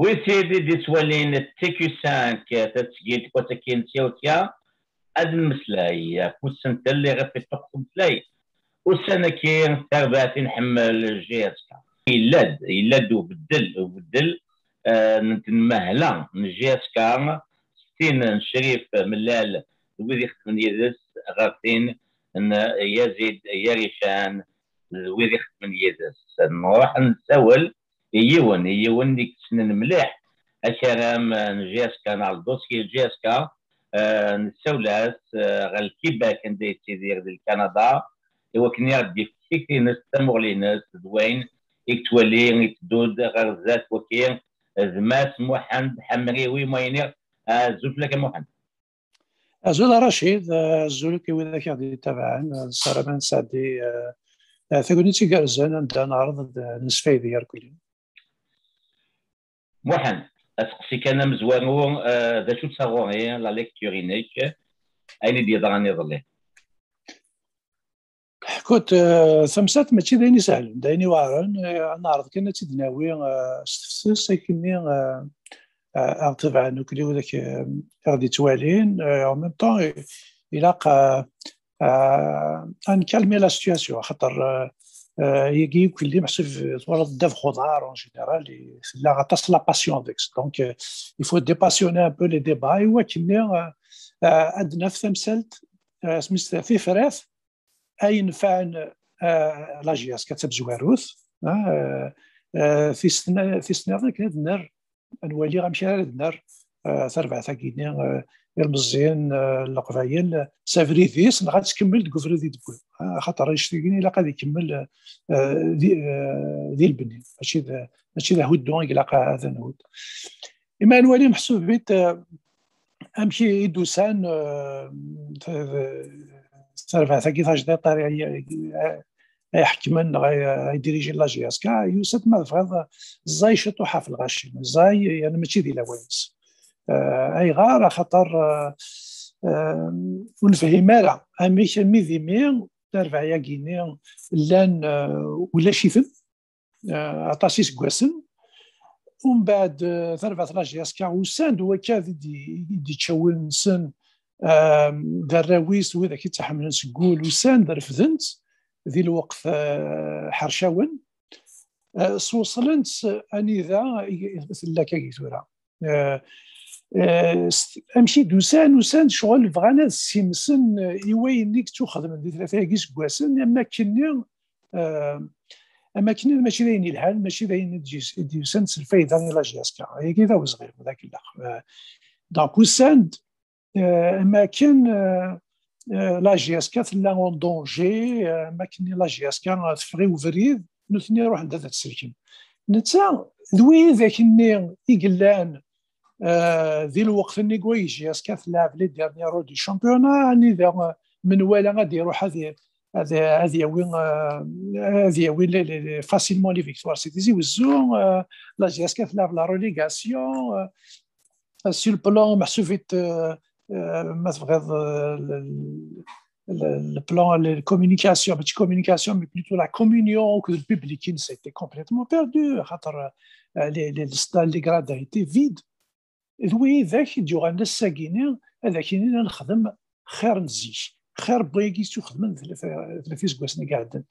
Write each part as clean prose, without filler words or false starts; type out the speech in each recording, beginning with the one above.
وي سيدي دي سوالين تيكو 5 تتسجيل كوتاكين تيوتيا هاد المسلاي كوسنت اللي غير في التقسم مسلاي والسنه كاين تابعتي نحمل الجي اس كا يلاد وبدل نتمهلا من جي اس كا 60 شريف ملال ويدي خدم يدس غارتين ان يزيد يريشان ويدي خدم يدس نروح نسول يون ديك السنين مليح اكرام جي اس كا على الدوسكي جي اس كا نسولاس غير الكيباك ندير تيدير ديال كندا إوا كني غادي فيك ناس تمغليناس دوين يكتولي يتدود غير ذات وكين زماس محمد حمريوي ماينير زوج لك محمد زول رشيد زول كي وذا كي تابعن صراحه سعدي ثقونيتي كارزان نبدا نعرض نسفاي ديال كل محمد اسقسي كان مزوانو ذا شو تصاغوغي لا ليكتورينيك اين دي ضراني ظلي كنت ثمسات ماشي دايني سهل دايني واعرن نعرض كنا تدناوي استفسس كني طبعا نوكلي وذاك غادي توالين او ميم طون يلاقى نكالمي لا سيتياسيون خاطر يجي كل محسوب تورط الدف خضار اون جينيرال لا غاطاس لا باسيون فيكس دونك يفو ديباسيوني ان بو لي ديبا ايوا كني عندنا في ثمسلت سميت في فراث اي نفعن لا جياس كتب زواروث في سنه كنا دنر نولي غنمشي على النار تربع ثاكيني المزيان القفايل سافريفيس غادي تكمل تكفري دبو خاطر يشتيني الا غادي يكمل ذي البني ماشي ذا هودون الا هذا نهود اما نولي محسوب بيت امشي دوسان تربع ثاكي طاري يحكمن يديريجي لا جي اس كا يوسف ما فغض زاي شطوحه في الغاشي زاي يعني ماشي ديال وينس اي غار خاطر ونفهم راه اميش ميذي مين ترفع يا غيني لان ولا شيفن عطاسيس كواسن ومن بعد ترفع لا جي اس كا وساند هو كاد دي تشاول نسن دراويس وذاك يتحمل نسقول وساند رفدنت ذي الوقت حرشاون سوصلنت اني ذا مثل كي ثورا امشي دوسان شغل بغانا سيمسن يوينيك تخدم دي ثلاثه كيس كواسن اما كني ماشي داين الحال ماشي داين دوسان الفايده لا جياسكا هي كذا وصغير ذاك الاخر دونك وساند اما كان لا جي اس كا لا اون دونجي ما كني لا جي اس كا تفغي وفريد نثني نروح عند ذات السلكين نتا ذوي ذاك الني يقلان ذي الوقت اللي كوي جي اس كا تلعب لي ديرني رول دي شامبيونا اني ذا من ولا غادي يروح هذه وين فاسيلمون لي فيكتوار سي ديزي وزو لا جي اس كا تلعب لا روليغاسيون سور بلان محسوفيت ما تبغيض البلان الكوميونيكاسيون ماشي كوميونيكاسيون مي بلوتو لا كومونيون كو البوبليك سيتي كومبليتمون بيردو خاطر لي ستال لي غرادا ايتي فيد ذوي ذاك يجيو عند الساكينين هذاك نخدم خير نزيش خير بغيكي تخدم ثلاثه سكواسني قاعدين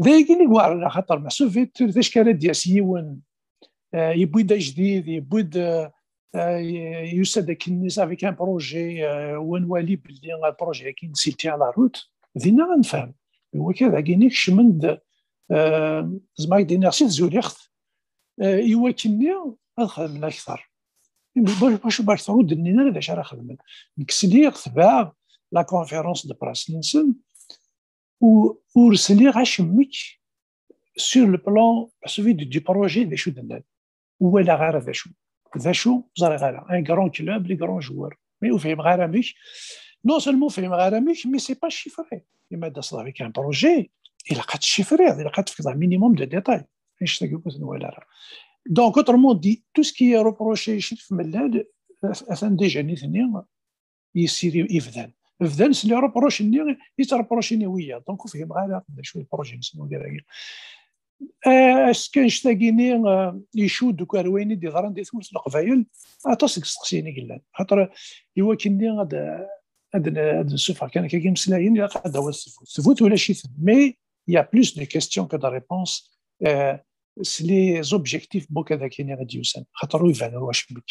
ذاك اللي واعر خاطر محسوفيت ذاش كان ديال سيون يبويد جديد يبويد يوسد كنيس افيك ان بروجي ونولي باللي البروجي كي نسيتي على روت دينا غنفهم هو كذا كاينيك شمند زعما دينا سيت زوريخت ايوا كني نخدم اكثر باش تعود لنا علاش راه خدمت نكسلي تبع لا كونفيرونس دو براس نسن ورسلي غاشمك سور لو بلان سوفي دو بروجي دي شو دنا ولا غير ذا شو زاري غالا ان كرون كلوب لي كرون جوار مي وفهم غاراميك نو سولمون فهم غاراميك مي سي با شيفري لما دا صافي كان بروجي الا قد شيفري الا قد تفكر مينيموم دو ديتاي ايش تقول ولا راه دونك اوترمون دي تو سكي روبروشي شي ملال اثن ديجا نيثني يسير يفدان سلي روبروشي ني يتروبروشيني ويا دونك فهم غالا شويه بروجي نسمو كذا كان شتاقيني يشود كارويني دي ضران دي ثمرت القبايل اتصك سقسيني قلان خاطر يوكلني هذا السفر كان كي مسلاين هذا هو الثبوت ولا شي مي يا بلوس دي كيستيون كو دو ريبونس سي لي زوبجيكتيف بوك هذا كاين غادي يوسن خاطر يبان واش بك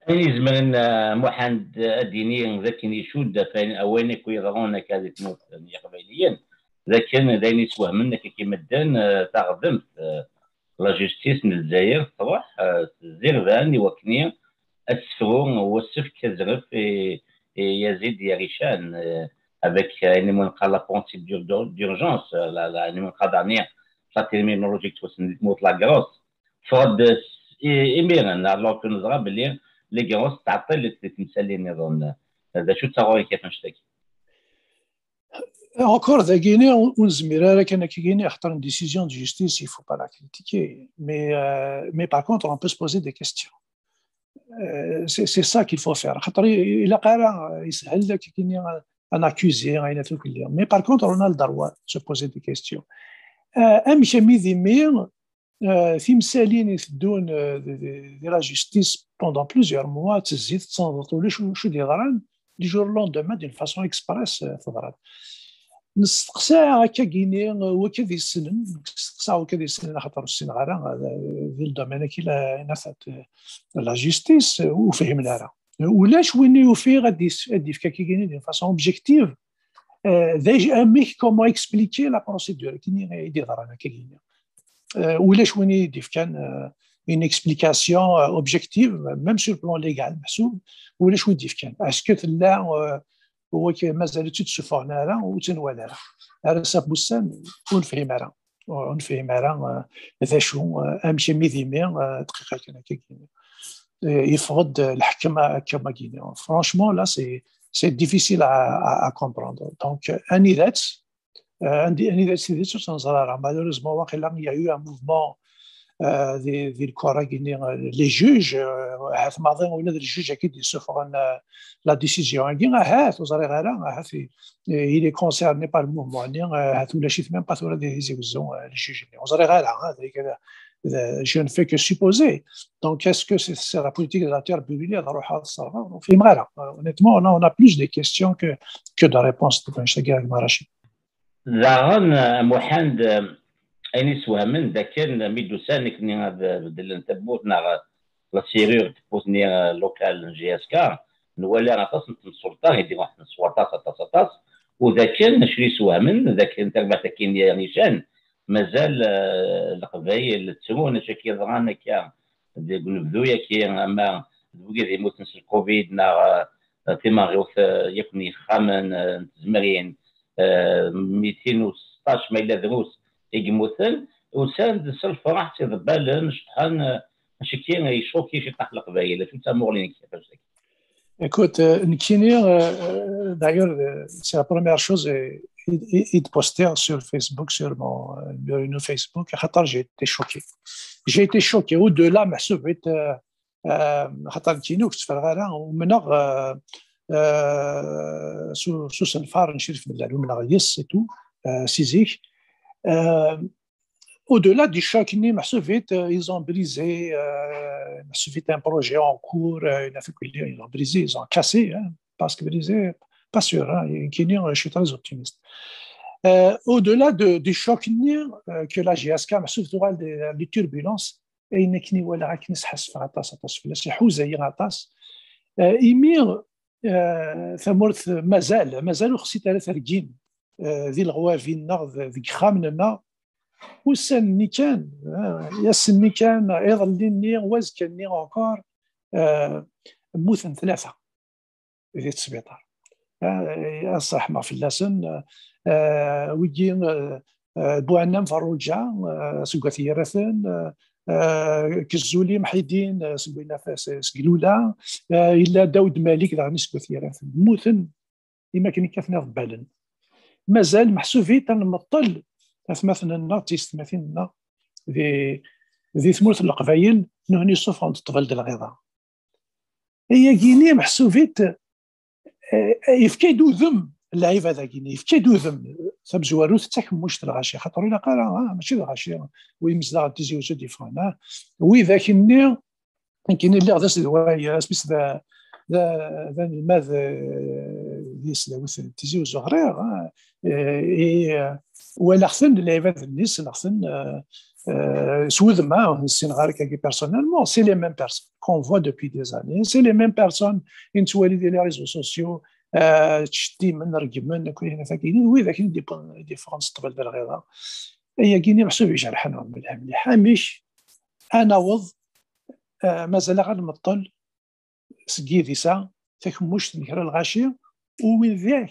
يعني زمان محمد الديني ذاك يشود فين اواني كيضرون كذا تموت قبيليا لكن دايني سواه منك كيما دان تغضمت لا جوستيس من الجزائر تروح زيرفان يوكني السفرون والسفك كزرف يزيد يريشان avec une la procédure d'urgence la dernière la terminologie que la grosse فود إميران alors que nous avons les grosses تعطل اللي تمثلين نظن هذا شو تصوري كيف نشتكي Encore de Guinée, on se mire qu'un Guinée a une décision de justice, il ne faut pas la critiquer. Mais par contre, on peut se poser des questions. C'est ça qu'il faut faire. Il a un accusé, mais par contre, on a le droit de se poser des questions. De la justice pendant plusieurs mois, du jour au lendemain, d'une façon express. نستقسى هكا كيني وكذا السنن نستقسى وكذا السنن خاطر السن غالا في الدومين كي لا جوستيس وفهمنا راه ولاش وين يوفي غادي في كيني دي فاسون اوبجيكتيف ديجا ميك كومون اكسبليكي لا بروسيدور كيني يدير رانا كيني ولاش وين يدير كان une explication objective même sur le plan légal محسوب ولاش وين يدير كان اسكو لا هو مازال تتشوفونا راه وتنوالا راه صاب بوسان ونفهم راه ذا شو امشي ميديمي دقيقه كان كاين يفرض الحكم كما كاين فرانشمون لا سي ديفيسيل ا كومبروندر دونك اني ذات سيدي تنظر مالوريزمون واقيلا يا يو ان موفمون ذي الكره كاين لي جوج هاث ماضي ولا الجوج اكيد يسوفرون لا ديسيزيون كاين هاث وزاري غالا هاث il est concerné par le mouvement هاث ولا شي ثمان باث ولا ديزيوزون الجوج وزاري غالا هذيك je ne fais que supposer donc est-ce que c'est la politique de la terre brûlée تروح هذا الصراحه في مغرب honnêtement on a plus de questions que de réponses تبان شتاقي رشيد زارن محمد أين سوا من ذا كان ميدوسان كني بدل نتبوت نا لا سيرور تبوتني لوكال جي اس كا نولي انا تصنت السلطه يدي واحد السوارطاس وذا كان نشري سوا من ذا كان تربع تكين يا نيشان مازال القبايل تسمون شكي ضرانا كا نبدويا كي اما بوكي ذي موت نس الكوفيد نا تيما غيوث يكني خامن تزمرين 216 ما الى دروس يجموثن وساند السلفة راح تضبال شحال شكي يشوكي شي طاح القبايل شو تسمولين كيفاش داك Écoute, d'ailleurs, c'est la première chose et de poster sur Facebook, sur mon Facebook. J'ai été choqué. J'ai été choqué. Au-delà, ma souvite, Khatar-Kino, qui se fait là, ou maintenant, sous un phare, un chérif de la Lumina Yes et tout, Sizik. Au-delà du choc, ils ont brisé un projet en cours, ils ont brisé, ils ont cassé, hein, parce que brisé, pas sûr, hein, je suis très optimiste. Au-delà du choc que la GSK m'a souffert des turbulences, et il n'est ولا كنسحس في عطاس في حوزه هي عطاس يمير ثمرت مازال خصي ثلاث رجين ذي الغوافين ذي خامننا والسن كان ياسن كان ايضا ليني واز كان اونكور موثن ثلاثه في السبيطار الصح ما في اللسن ويجين بوعنم فروجا سقوثي رثن كزولي محيدين سقوينا سقلولا الا داود مالك ذا نسقوثي رثن موثن لما كان كثنا بالن مازال محسوفي تنمطل مثلا النارتيست مثلا ذي ثمورة القبايل نهني صفرا تطفل د الغيضة هي كيني محسوفيت يفكيدو ذم اللعيب هذا كيني يفكيدو ذم تبزوارو تتكموش الغاشي خاطر الا قال ماشي الغاشي ويمزدا تيزيوزو ديفرون وي ذاك يمكن اللي غداس دوايا سبيس ذا الماذ ديس تيزيوزو غرير ولا خصن لعيبات الناس خصن سوذ ما السينغال كي بيرسونيلمون سي لي ميم بيرسون كون فوا دوبي دي زاني سي لي ميم بيرسون ينتوالي ديال لي ريزو سوسيو تشتي من رقم كل هنا فاكينين وي ذاك ديفرونس طبل بالغيضه هي كيني محسوب يجرحنا مليح مش انا وض مازال غنمطل سكيدي سا تكموش نكرا الغاشيه وين ذاك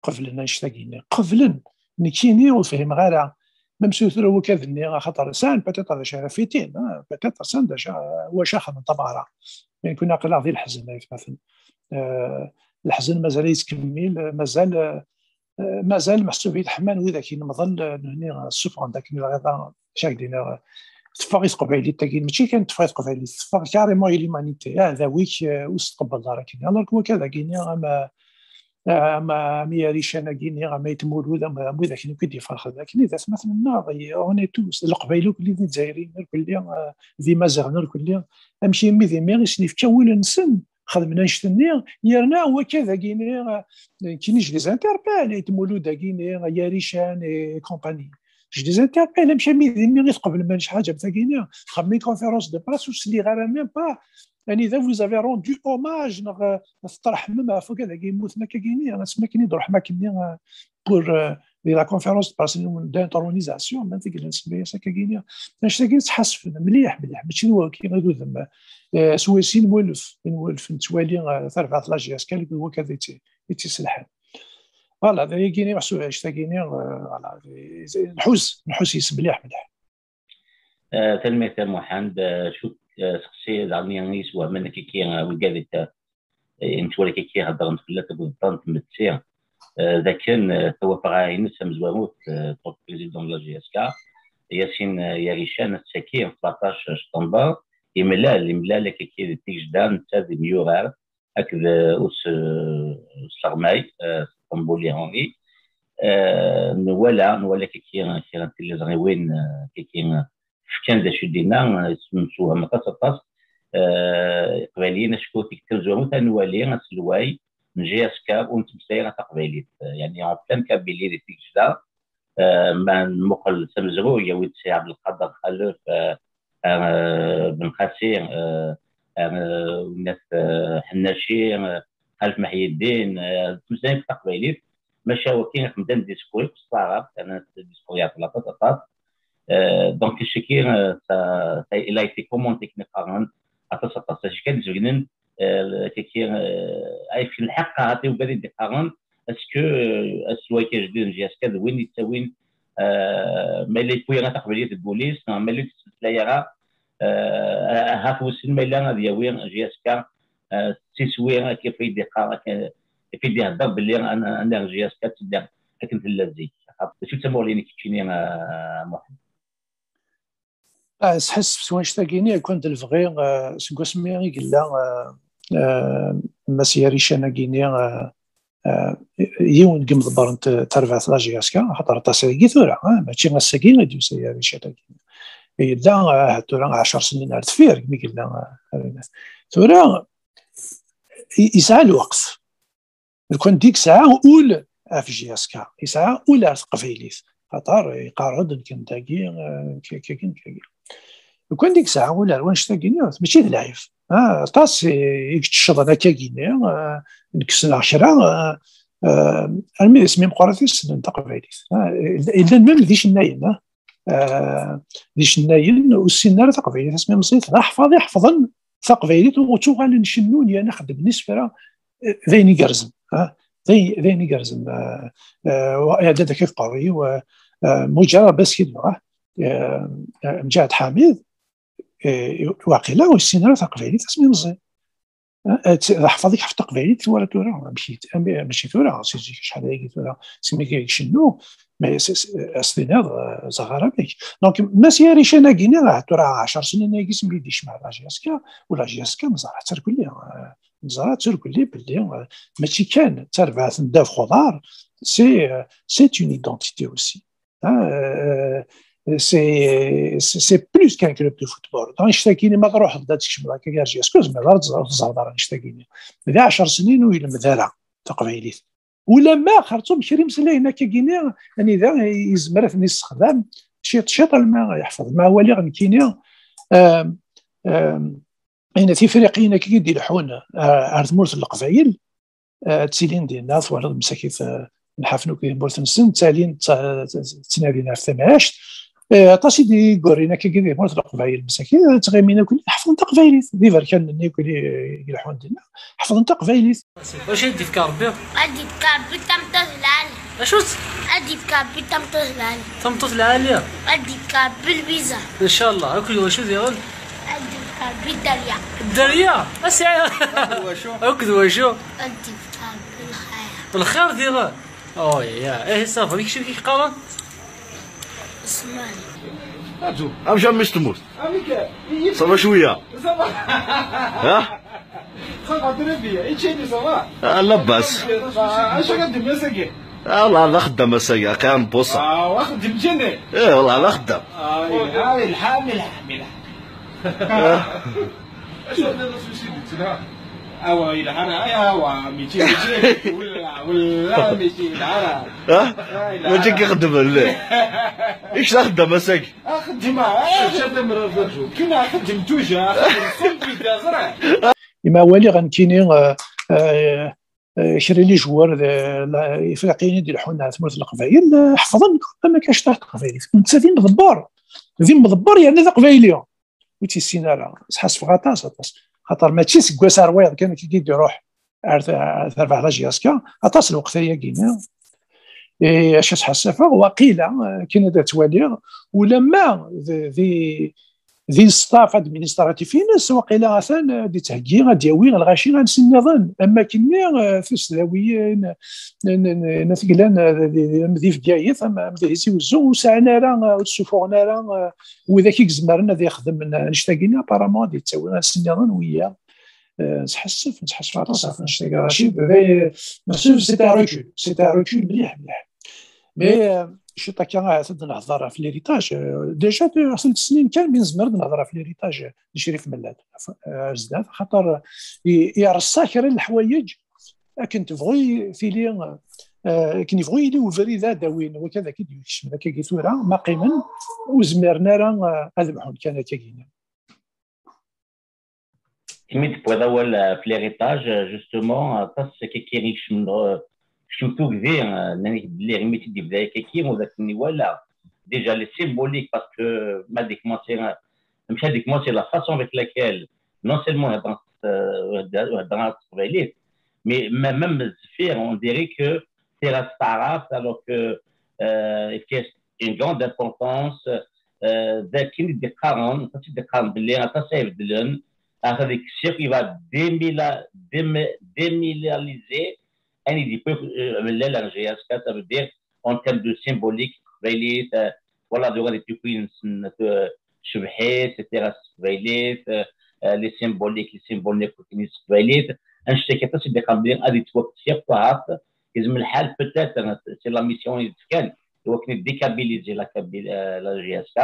قفلنا نشتاقين قفلن نكيني وفهم غير ممسوث هو كذني خاطر سان باتيت هذا شرفيتين باتيت سان ديجا هو شاخ من طباره يعني كنا قلنا غير الحزن مثلا الحزن مازال يتكمل مازال محسوب يتحمل واذا كاين مظل هنا السوق عندك الغذاء شاكدين تفاقيس قبيلي تاكين ماشي كان تفاقيس قبيلي تفاق كاريمون ليمانيتي هذا ويك وستقبل دارك الوغ هو كذا كاين ما مياريش انا كيني ما يتمولود ما ذاك كيدي فرخ ذاك اذا مثلا ناضي اوني توس القبيله كل اللي دايرين كل ذي مازال كل امشي ميدي ميغيش نفكاول نسن خدمنا نشتني يرنا هو كذا كيني كاينش لي زانتربال يتمولود كيني ياريشان كومباني جو دي انتربال مشى ميدي قبل ما شحال جاب كيني خمي كونفيرونس دو براس وسلي غير ميم با يعني اذا vous avez rendu hommage نطرح مما فوق هذا يموت ما كاينين انا سما كاينين نروح ما كاينين بور لا كونفيرونس بارسونيل دانترونيزاسيون ما تقدر نسميها كاينين باش تاكين تحسف مليح ماشي هو كي غادو ذم سويسين نولف نتوالي ثرفات لاجياس كان هو كذا يتسلحان فوالا هذا كاينين محسوب اش كاينين فوالا نحوس يسبليح مليح تلميذ محمد شوف شخصية زعما يسوى منك كي وقالت انت ولا كي هضرت في لا تبغى تمثل اذا كان توافق على نسم زواموت طوك بريزيدون لا جي اس كا ياسين ياريشان السكين 17 شطنبر يملا لك كي تيجدان تاع ميورال هكذا اس الصرماي اسطنبولي هوني نوالا كي لي زغيوين كي كان ذا شدينا سمسوها مقاصطاس قباليين شكو تكتب زوامو تنوالي سلواي من جي اس كاب ونتمسايرة تقباليت يعني اون بلان كابيلي دي تيجدا ما المقل سمزرو يويد سي عبد القادر خلف بن قاسير وناس حناشي خلف محي الدين تمسايرة تقباليت ماشا وكين خمدان ديسكوري قصارة انا ديسكوري على لاطاطاط دونك الشكير il a été commenté كنا قارن اتصل كان زغنن كثير اي في الحق عطيو بالي دي قارن اسكو اسلوي كيجدين جي اس كذا وين يتساوين ما اللي كويرا تقبليه البوليس ما اللي تسلايرا هاكو السن ما لا دياوين جي اس كا تسوير كيف يدي قارن كيف يدي هضر باللي انا جي اس كا تدير لكن في اللذي شو تسموا لي كيتشيني محمد سحس سواش تاكيني كنت الفغي سكو سميري قلا مسيريش انا كيني يون قم ضبرنت ترفعت لاجياسكا خاطر تاسيكي ثورا ماشي غاساكي غادي سيريش انا كيني لا ثورا 10 سنين على تفير كمي قلنا ثورا يسعى الوقت كون ديك ساعه اول في جياسكا يسعى اولى قفيليث خاطر يقارض كنتاكي كاين وكان ديك الساعه ولا واش تاكيني ماشي لايف طاس يكتشف انا كاكيني نكسنا 10 المي اسمي مقراتيس ننطق بعيديس الا المهم ديش الناين ديش الناين والسناره تقبيليت اسمي مصيت حفظا تقبيليت وتوغال نشنوني انا خدم بالنسبه ذيني قرزم ذيني قرزم اعداد كيف قوي ومجرد بس كده مجاهد حامد واقيلا والسيناريو تقبيلي تسمي مزيان حفظك حفظ تقبيلي ولا تورا ماشي تورا شحال هيك تورا سمي كيشنو ما السيناريو زغاره بك دونك ما سياريش انا كينا راه تورا 10 سنين هيك سمي ديش مع لاجياسكا ولا جياسكا مزرعه تركلي مزرعه تركلي باللي ماشي كان تربعه نداف خضار c'est une identité aussi. Hein, c'est plus qu'un club de football. نشتاكيني ما تروح بدا تكشف لك كاع اسكوز ما تزهر نشتاكيني بدا 10 سنين ويلم دارا تقبيليت ولا ما خرجوا بشري مسلا هنا كاينين يعني ذا يزمر في الاستخدام شيط الماء يحفظ ما هو اللي غنكيني هنا في فريقين كيدير الحون عرض مورث القبايل تسيلين ديال الناس وعرض مساكيت نحفنو كي بورثنسن تالين تنادينا في ثماش تاسيدي غورينا كي مورث القبايل مساكين تغيمينا كل حفظ انت قبايليت ديفر كان نيكولي يلحون ديالنا حفظ انت قبايليت واش يدي في كاربي ادي في كاربي تمطز العالي اشوت ادي في كاربي تمطز العالي تمطط العاليه ادي في كاربي الفيزا ان شاء الله اكل واش ديال ادي في كاربي الدريا الدريه اسعى اكل واش ادي في كاربي الخير الخير ديال يا ايه صافي ديك الشيء اللي كيقرا اسمعني هاتو امشي مش تموت صافا شويه ها صافا دربيه ايشيني صافا لا باس اش كدير مساكين والله لا خدام مسايا كان بوصه واخد الجنة ايه والله لا خدام هاي الحامل اش انا نسوي اوا الى انا اوا 200 ولا 200 ها ما تجي يخدم لا ايش تخدم مساكين اخدم كنا اخدم توجا اخدم صوت زرع ما والي غنكيني شري لي جوار افريقيين يدير حنا ثمرة القبايل حفظن ما كاش تحت قبايل انت فين مضبر يعني ذا قبايليه وتي السيناره حاس في غطاس خاطر ماشي سكواس رويض كان كيدي يروح اربع لاجياسكا عطاس الوقت هي كينا اش تحسفه وقيله كاين هذا توالير ولما ذي ستاف ادمينستراتيف ناس وقيله غثان دي تهكي غادي يوي الغاشي غنسي النظام اما كنا في السلاويين مثلا مذي في كايث اما مذي هزي وزو وسعنا راه وتسوفونا راه واذا كي زمرنا ذي يخدم نشتاقينا بارامون دي تسوي غنسي النظام ويا نتحسف على راسها نشتاق رشيد سيتي روكول مليح مي شي كان نهضر في ليريتاج ديجا 5 سنين كان من زمر نهضر في ليريتاج لشريف ملات بزاف خاطر يرصاك الحوايج كنت بغي فيلي كني بغي لي وفري ذا داوين وكذا كيديش هكا كيثورا ما قيمن وزمرنا راه اذبحون كان كاين كميت بوذا ولا في ليريتاج جوستومون تاس كيريش من surtout que les limites du blé qui ont voilà déjà les symboliques parce que c'est la façon avec laquelle non seulement dans mais même on dirait que c'est la Sarah alors que il y a une grande importance d'être des carons avec ce qui va démilitariser un des peuples ça veut dire en termes de symbolique voilà durant les tuquins etc les symboliques un chèque c'est des cambien à des توقف سيقطعات يزم الحال peut-être c'est la mission يتكال هو كان décabiliser la GSK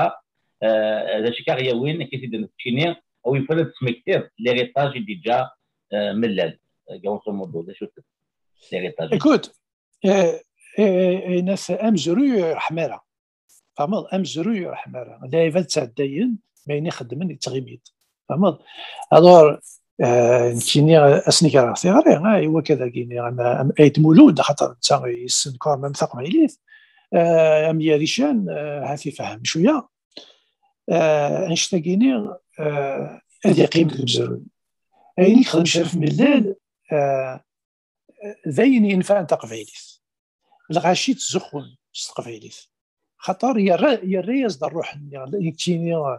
هذا شي كاريا وين كيزيد نتشيني او يفرض سمكتير ليريتاج ديجا ملال grosso modo شو Écoute, ناس امزرو حماره فهمت امزرو حماره دايما تعدين ما يخدم تغيبيت فهمت الور كيني اسنيك راه غير ايوا كذا كاين انا ايت مولود خاطر انت يسن كور ميم ثقم عليه ام ياريشان هاتي فهم شويه انشتاقيني هذه قيمه المزرو اين يخدم شرف ملال ذاين ينفع تقفيليث الغاشي تزخون تقفيليث خاطر يا الرياز د الروح كيني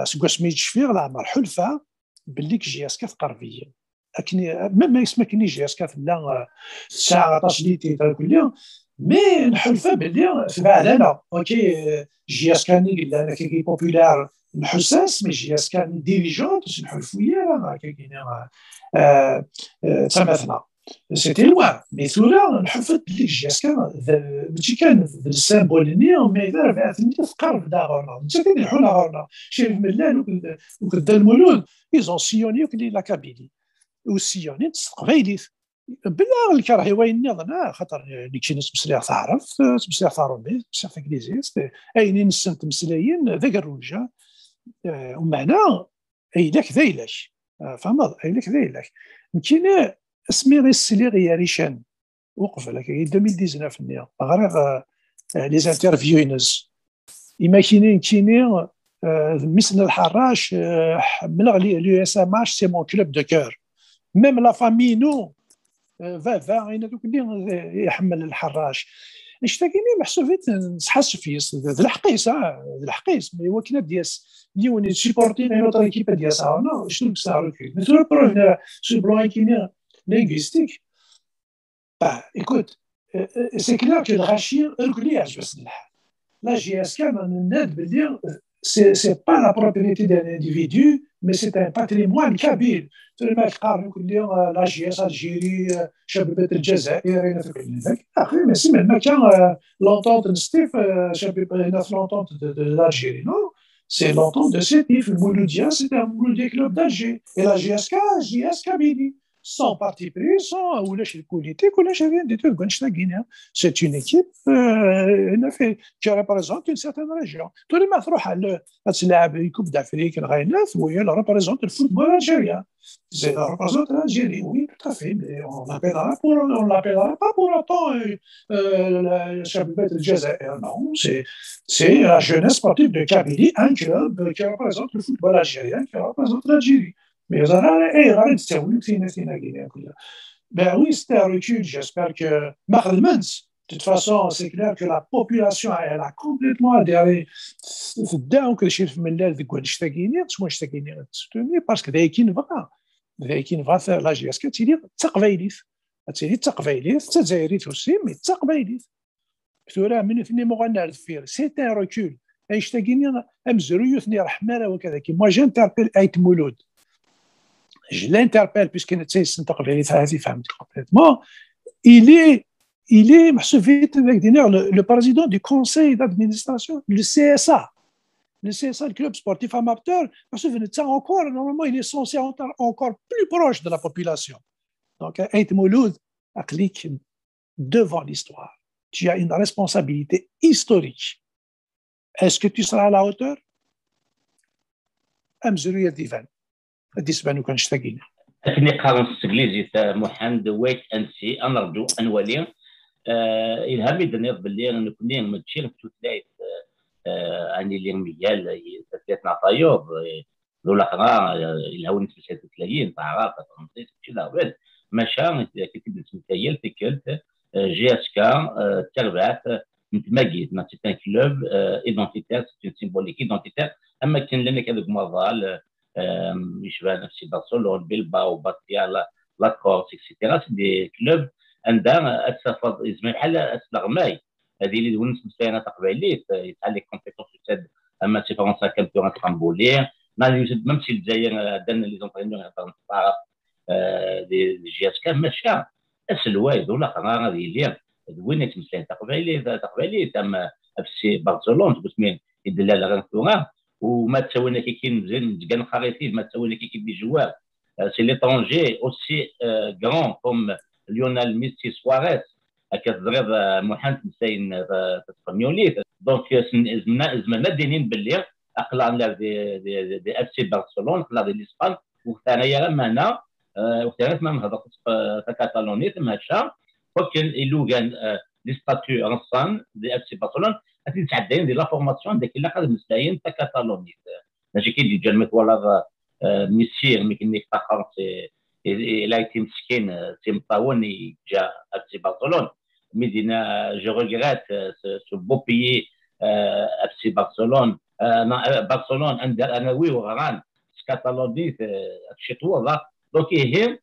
سكواس ما يجيش فيه العمر حلفه باللي جياسكا قربيه لكن ما يسمى كني جياسكا لا الساعه 14 ليتي كل مي نحلفه باللي تبع لنا اوكي جياسكا اللي انا كي بوبولار الحساس مي جياسكا ديريجون نحلفوا وياه كاين تماثنا سيتي لوان مي ثورا نحفظ بلي جياسكا ماشي كان السامبول نيو مي دار بعثني تقرب دا غورنا انت كاين حنا غورنا شريف ملال وكدا المولود ايزون سيوني وكلي لا كابيلي وسيوني تستقبيليت بلا الكره وين نظن خاطر ديكشي ناس مسليح تعرف مسليح تعرف مسليح انجليزي اين نسنت مسلايين ذاك الرجال ومعنا ايلك ذيلك فهمت ايلك ذيلك يمكن اسمي غير السلي غير ريشان وقف لك 2019 نيا غير لي زانترفيوينز ايماجيني كيني مثل الحراش بلغ لي اس ام اش سي مون كلوب دو كور ميم لا فامي نو فا اين دوك اللي يحمل الحراش اشتاكيني محسوفيت نصحاش فيس الحقيس الحقيس مي هو كنا دياس اللي سيبورتي نوتر ايكيب دياس انا شنو بصح روكي مثلا بروف سو بلان كيني linguistique, bah, écoute, c'est clair que le rachir reconnaît la GSK, c'est pas la propriété d'un individu, mais c'est un patrimoine kabyle. Tu le mets la GS Algérie, Chabibet el Jazair, mais si maintenant l'entente de Steve, l'entente de l'Algérie, non? C'est l'entente de Sétif, le Mouloudia, c'est un Mouloudia club d'Alger. Et la GSK, GS Kabylie. Sans parti pris, sans ou politique, ou rien du tout. C'est une équipe qui représente une certaine région. Tous les matchs, la Coupe d'Afrique, elle représente le football algérien. Elle représente l'Algérie, oui, tout à fait. Mais on l'appellera pas pour autant le Chabibet el Jazair. Non, c'est la jeunesse sportive de Kabylie, un club qui représente le football algérien, qui représente l'Algérie. Mais ben oui, c'était un recul. J'espère que de toute façon, c'est clair que la population elle a complètement adhéré. Parce que ذاكين فا لا جي اس كي تيدير تقبايليت تزايريت aussi mais تقبايليت ثورا من فيني مغنى الفير سي ان ريكول ايشتاكيني امزرو يثني رحمه وكذا كيما جانتربيل ايت مولود je l'interpelle puisqu'il est complètement, il est le président du conseil d'administration, le CSA, le club sportif amateur, encore, normalement, il est censé être encore plus proche de la population. Donc, Aït Mouloud, devant l'histoire, tu as une responsabilité historique. Est-ce que tu seras à la hauteur? Amzuru Divan. ديسبانو كنشتاقين أثني قانون الإنجليزي تاع محمد ويت أنسي أنرجو أنولي إلهامي دنيا باللي نكوني ماشي نتوتلايت أني اللي ميال تثلاث نعطايوب دولا الهوا نتمشى تلايين تعرف تنطيط شي لا ماشا كتب تمثيل تكلت جي اس كا تربعت متماكيت سي ان كلوب ايدونتيتير سي سيمبوليك ايدونتيتير اما كان لنا كذاك مظال يشبه نفسي برشلونه بيلباو باتيا لا كورس اكسيتيرا سي دي كلوب عندها السفر زعما بحال الغماي هذه اللي ونس مساينه تقبيليت يتعلم كومبيتونس تاع اما سي فرنسا كامبيون اسطنبولي يوجد ميم سي الجزائر دان لي زونترينور تعرف دي جي اس كام ماشا السلوايد ولا قرار هذه اللي وين يتمساين تقبيلي تم في برشلونه قلت مين يدل على غنتوغا وما تساوينا كي كاين كان خريطي ما تساوينا كي دي جوار سي ليترونجي اوسي غران كوم ليونيل ميسي سواريز كتضرب محمد مساين تسبانيولي دونك زمنا دينين باللي اقلعنا دي اف سي برشلونه اقلع دي الاسبان وثانيا معنا وثانيا ما نهضر في كاتالوني ثم هادشا ولكن لوغان لي ستاتيو رسان دي اف سي برشلونه غادي تعدين ديال لا فورماسيون داك اللي قاد مساين تا كاتالوني ماشي كيدي جالمت ولا ميسير مي كنيك تاخر سي الى ايتي مسكين سي مطاوني جا اف سي برشلونه مدينه جو ريغريت سو بو بيي اف سي برشلونه برشلونه عندها انا وي وغران كاتالوني شي طوال دونك هي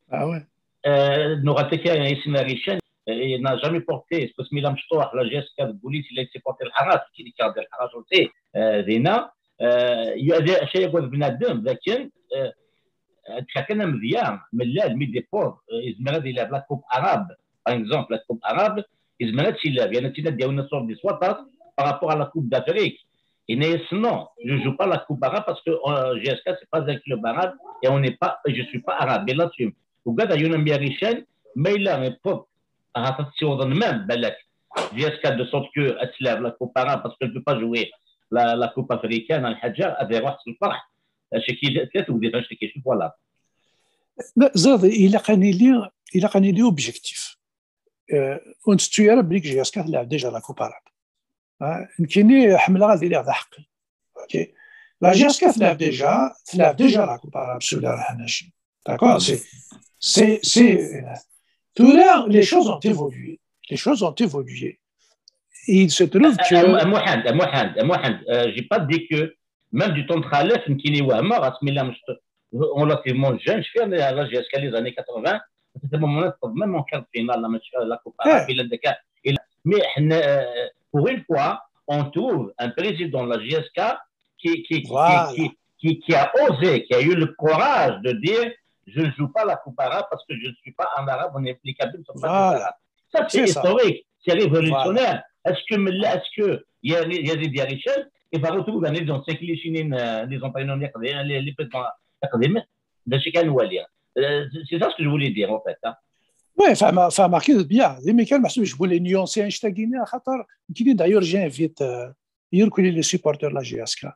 نغتك اسمها ريشان il n'a jamais porté اسمه ميلا مشطوح لا جيسكا بوليس اللي تيبورتي الحراس كي كان ديال الحراس ولتي دينا يؤدي شيء يقول بنادم لكن تخاكنا مزيان من لا الميديبور يزمر هذا يلعب لا كوب عرب باغ اكزومبل لا كوب عرب يزمر هذا يلعب يعني تينا ديالنا صور دي سواتات بارابور على لا كوب d'Afrique. Et non, je ne joue pas la Coupe arabe parce que GSK, ce n'est pas un club arabe et je ne suis pas arabe. Et là-dessus, vous regardez, il y a une américaine, mais il a un peuple à la même, GSK, de sorte que la Coupe arabe, parce qu'elle ne peut pas jouer la Coupe africaine, Al-Hadjar, à des rois sur le parc. Chez qui est-ce que vous dites, chez qui voilà. زاد إلا قاني لي اوبجيكتيف وانت تيرى بليك GSK تلعب ديجا لا كوب arabe. يمكنني حمله غادي لي هذا حقي اوكي لا GSK تلعب ديجا لا كوب arabe بسم الله الرحمن الرحيم داكور سي تورا لي شوز ont évolué il se trouve que Mohand, j'ai pas dit que même du temps de Khalef يمكن وهمه غاسمي مش relativement jeune je fais la GSK les années 80 c'était mon moment même en quart de finale la Coupe arabe mais pour une fois, on trouve un président de la GSK qui a osé, qui a eu le courage de dire je ne joue pas la Coupe arabe parce que je ne suis pas en arabe, on est applicable sur la Coupe arabe. Ça, c'est historique, c'est révolutionnaire. Est-ce que il y a des dirigeants et par retour, les anciens les employés les présidents académiques de chacun ou c'est ça ce que je voulais dire en fait. وي فما كي بيان مي كان محسوب جبوا لي نيونسي انشتاقينا خاطر يمكن دايور جي انفيت يركلي لي سيبورتور لا GSK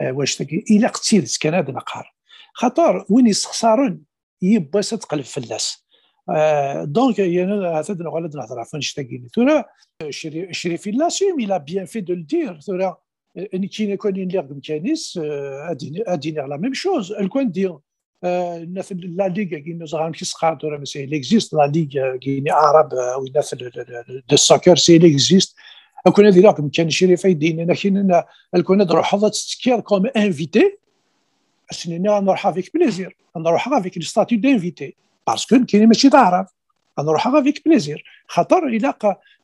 واش تاكي الا قتيلت كان هذا نقار خاطر وين يستخسرون يبا تقلب فلاس دونك هذا نغلد نهضر عفوا انشتاقينا ترى شريفي لاسيم الى بيان في دو الدير ترى كي يكون اللي مكانيس اديني لا ميم شوز الكون دير la ligue qui nous a rendu c'est il existe la ligue qui arabe ou de soccer c'est il existe كنا ديرها كان شريفه يدينا كنا كنا نروح هذا تسكير كوم انفيتي سنينا نروح افيك بليزير نروح افيك الستاتيو دانفيتي باسكو كاين ماشي تعرف نروح افيك بليزير خاطر الى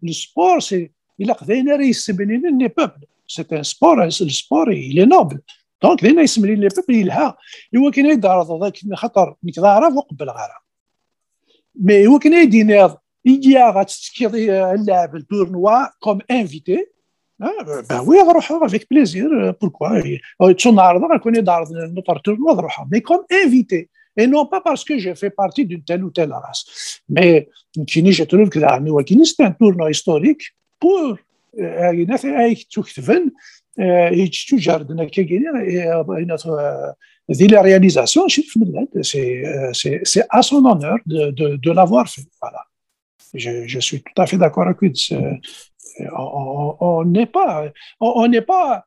السبور سي الى قدينا ريس بنين لي بوبل سي ان سبور السبور il est noble دونك لينا يسمي لي بوبل يلها هو كاين يدار هذاك خاطر نكذا وقبل غرا مي هو كاين يدينا يجي غاتسكير اللاعب التورنوا كوم انفيتي ben oui نروح افيك بليزير بوركوا تشون عرض غنكون يدار نوتر تورنوا نروح مي كوم انفيتي et non pas parce que je fais partie d'une telle ou telle race mais كاين je trouve que là ولكن c'est un tournoi historique pour الناس تكتفن يتجار دنا كاين ذي لا réalisation شوف من هذا c'est à son honneur de l'avoir fait voilà je suis tout à fait d'accord avec lui on n'est pas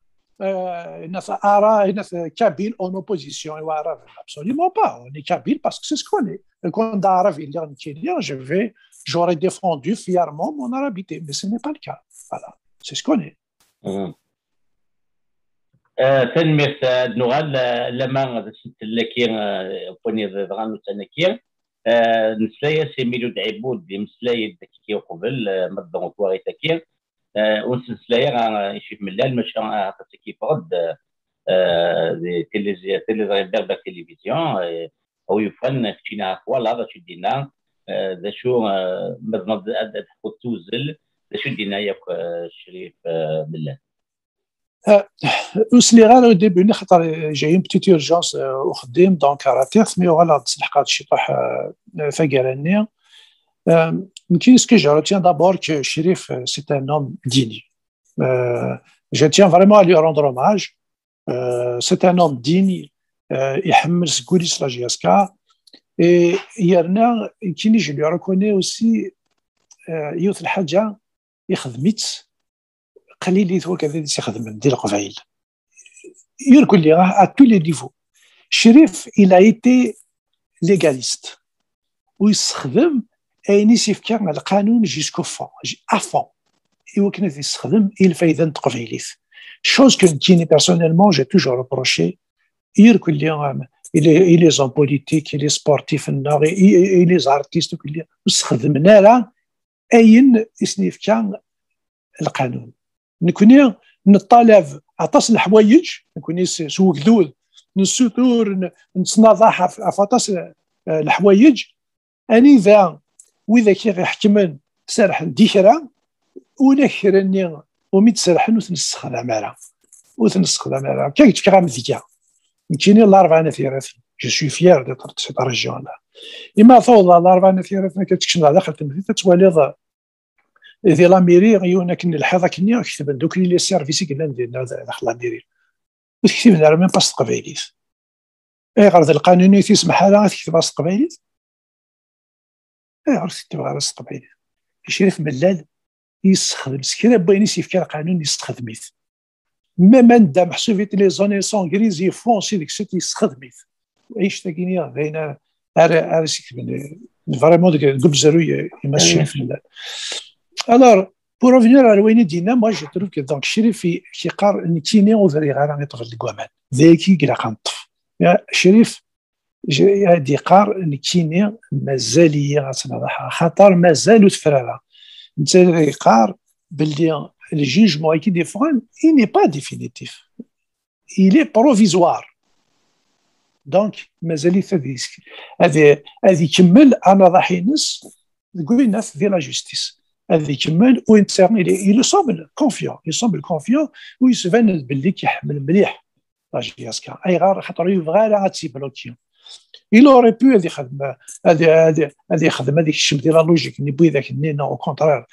kabyle en opposition absolument pas on est kabyle parce que c'est ce qu'on est quand j'aurais défendu fièrement mon arabité mais ce n'est pas le cas voilà c'est ce qu'on est تنمية نغال لما لكن بني ضغان وتنكير نسلايا سيميلو دعيبود دي مسلايا دكي قبل مدن طواري تكير ونسلايا يشوف من المشا تكي فرد دي تيليزيون بربا تلفزيون او يفن فينا ولا هذا شو دينا ذا شو مدن تحط توزل ذا شو دينا ياك شريف بالله وسلي غير او ديبي خاطر جايين بتيت اورجونس وخديم دونك راه تيرثمي وغلا تلحقات شي طاح فقراني يمكن سكي جو رetiens d'abord que Chérif c'est un homme digne je tiens vraiment à lui rendre hommage c'est un homme digne يحمل سكوليس لا GSK et يرنا يمكن je lui reconnais aussi يوث الحاجه يخدمت قليل هو كذا يخدم ديال القبائل يقول لي à tous les niveaux Chérif il a été légaliste ويستخدم اين يسيفكا القانون جيسكو فون افون هو كان يستخدم الفايده القبائليت chose que Kini personnellement j'ai toujours reproché يقول لي il les hommes politiques il les sportifs il les artistes كل لي استخدمنا لا اين يسنيفكا القانون نكوني نطالب عطاس الحوايج نكوني سوق ذول نسوتور نتناضح فاطاس الحوايج اني ذا واذا كي غيحكمن سرح ديكرا ولا كراني ومي تسرحن وتنستخدم على كي تفكر مزيكا كاينين الاربعه نفيراتي جو سوي فيير دو سيت ريجيون لا اما فوضى الاربعه نفيرات كتكشن على داخل تمثيل تتوالي ذي لاميري غيونا كني الحظه كني كتب دوك لي سيرفيسي كنا ندير داخل لاميري وتكتب لنا ميم باس تقبايليت اي غير القانوني تسمح لها تكتب باس تقبايليت اي غير تكتب باس تقبايليت شريف ملال يستخدم سكرا بين يفكر قانون يستخدميت ميم عند محسوبيت لي زوني سون غريزي فونسي ديك سيت يستخدميت عيش تاكينيا بين فريمون قبل زروي يمشي في الملال. Alors, pour revenir à l'Ouéné Dina, moi je trouve que donc Chérif qui قار نكيني وذري غير يطغى القوامان ذاكي قلا قنطف يا شريف هادي قار نكيني مازال غتنضح خاطر مازالو تفرارا انت قار باللي الجيجمون كي ديفون il n'est pas définitif il est provisoire donc مازال هذه يكمل انا ضحي نص قلنا في لا جوستيس هذا يكمل وانترني il semble confiant ويسفن باللي كيحمل مليح لا جياسكا اي غير خاطر يبغى لا تيبلوكي il aurait pu هذه خدمه هذه خدمه هذيك الشم ديال لا لوجيك ني بوي ذاك النينا او كونترير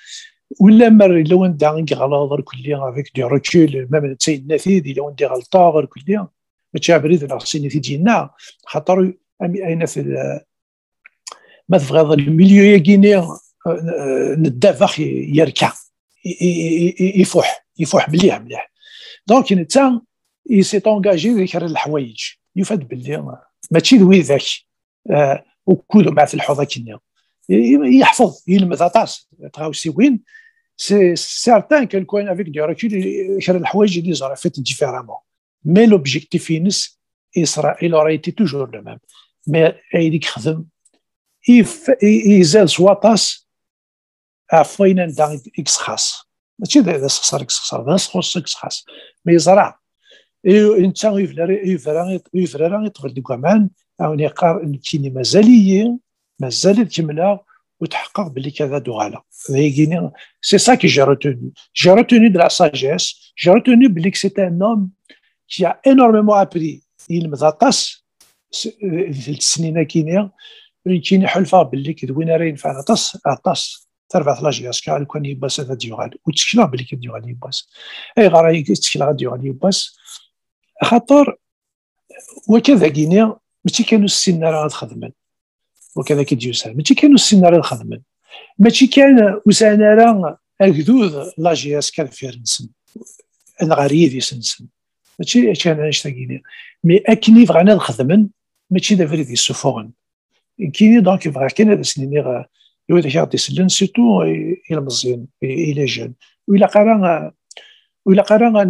ولا مر لو ندير غلط كليا افيك دي ريكول ميم تسيدنا لو ندير غلطه غير كليا ما تشابريد لا سيني ديالنا خاطر اين في ما تبغى الميليو ياكيني ندافع يركع يفوح مليح دونك انت سي انجاجي ذكر الحوايج يفاد باللي ماشي ذوي ذاك وكلوا مع في الحوضه كنيا يحفظ يلمذ اطاس تغاوسي وين سي سارتان كون افيك دي ريكول يكر الحوايج اللي زرا فيت ديفيرامون مي لوبجيكتيف ينس اسرائيل اوريتي توجور لو ميم مي هيديك خدم يزال سواطاس عفوين عندها اكس خاص ماشي اذا خسر اكس خاص بس خص اكس خاص مي يزرع انت يفرا يطغل كمان او نقار كيني مازال كمله وتحقق باللي كذا دوغالا سي سا كي جي روتوني دو لا ساجيس جي روتوني باللي سي ان هوم كي ا انورميمون ابري يلمذ اطاس في السنين كينيا حلفه باللي كدوينا راه ينفع اطاس تربع لاجياس كان كون يباس هذا ديوغال وتشكلا باللي كديوغال يباس اي غير يتشكلا غادي ديوغال يباس خاطر وكذا كينيا ماشي كانوا السن راه غتخدمن وكذا كيديوسال ماشي كانوا السن راه غتخدمن ماشي كان وسانا راه الكدود لاجياس كان فيرنسن الغريب يسنسن ماشي كان عايش كينيا مي اكني بغينا نخدمن ماشي دافري دي سوفون كاينين دونك يبغى كاين هذا السنين يولي يعطي سلن سيتو الى مزيان الى جون ولا قرا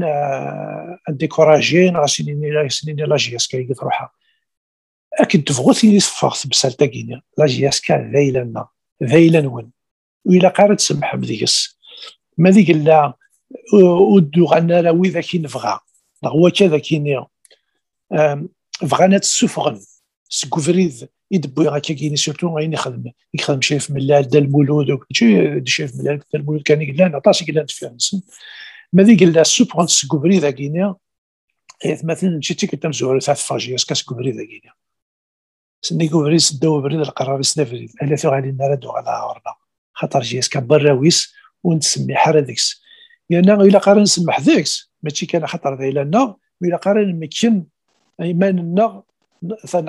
ديكوراجين سنين لا جياسكا يقد روحها اكيد تفغوت يصفغ بسالتا كينيا لا جياسكا ذايلا نون ولا قرا تسمح بديكس ما ديك لا ودو غنا لا وذا كي نفغا هو كذا كينيا فغانا تسفغن سكوفريد يدبو هكا كاين سيرتو غادي يخدم شايف ملال دا المولود وكلشي شايف ملال دا المولود كان يقول لنا عطاسي قال لنا تفهمسن ما ذيك لا سوبرون سكوفري ذا كينيا مثلا مشيتي كتمزور تاع فاجياس كاسكوفري ذا كينيا سني كوفري سداو بريد القرار سنافري الا في غادي نرادو على عورنا خاطر جياس كان براويس ونسمي حرادكس لان الا قرا نسمح ذاكس ماشي كان خطر ذا لنا الا قرا نمكن ايمان النغ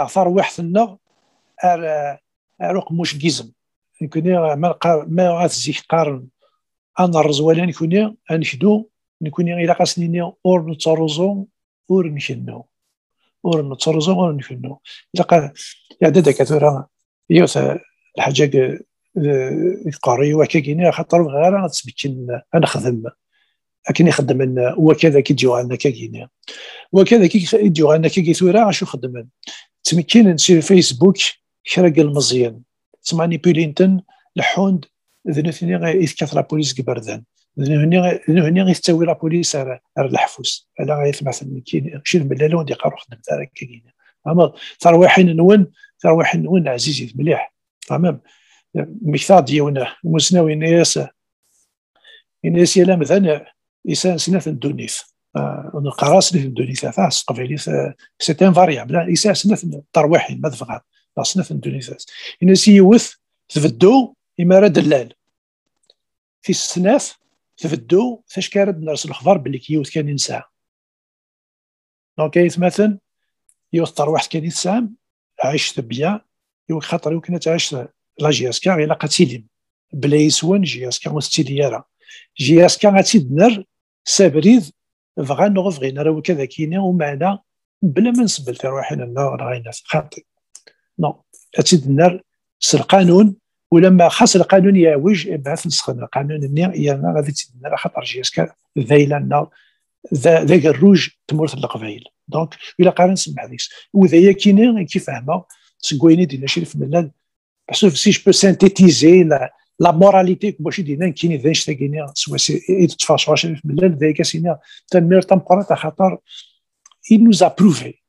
ثار واحد النغ رقم مش جزم يكون ما غاتزيك قارن انا الرزوالان يكون انشدو نكون الى قاسني اور نتروزون اور نكنو اور نتروزون اور نكنو الا يعدد دكاتره يوث الحاجه القاري وكاينه خاطر غير تسبكن انا خدم لكن يخدم وكذا كيجيو عندنا كاينه وكذا كيجيو عندنا كيثورا شو خدم تمكن نسير فيسبوك شرق المزيان تسمعني بولينتن لحوند ذنثني غير إذ كثر بوليس كبردان هنا غيستوي لا بوليس على الحفوس على غير مثلا كاين شي الملال وندي قروح خدمت على كاين اما تروحين نون عزيزي مليح تمام مثال ديالنا مسناوي الناس يلا مثلا إنسان سنة الدونيث نقرا سنة الدونيث تاع قبيلي سي ان فاريابل إنسان سنة ترويحي ما تفقع سنة الدونيث الناس يوث تفدو إما راه دلال في السناف تفدو فاش كارد نرس الخبر باللي كيوث كان ينسى دونك يتمثل يوث ترويح كان ينسى عايش بيا يوك خاطر يمكن تعيش لا جي اس كا الا قتيلين بلا يسوان جي اس كا مستيليارا جي اس كا غاتيد نر سابريد فغا نغفغينا راه كذا كاينه ومعنا بلا ما نسبل في روحنا راه غيناس خاطي نو غاتيد نر القانون ولما خاص القانون يعوج بعث نسخن القانون يانا غادي تسد نر خاطر جي اس كا ذايلنا ذاك الروج تمرت القبايل دونك الا قارن نسمح هذيك وذايا كاينه كيفهمها سكويني دينا شريف ملال باسكو سي جو بو سانتيتيزي لا موراليتي باش دينا كاين ذاش تاكينا سوا سي تفاصوا شريف ملال ذاك سينا تنمير تمقرا خاطر il nous a prouvé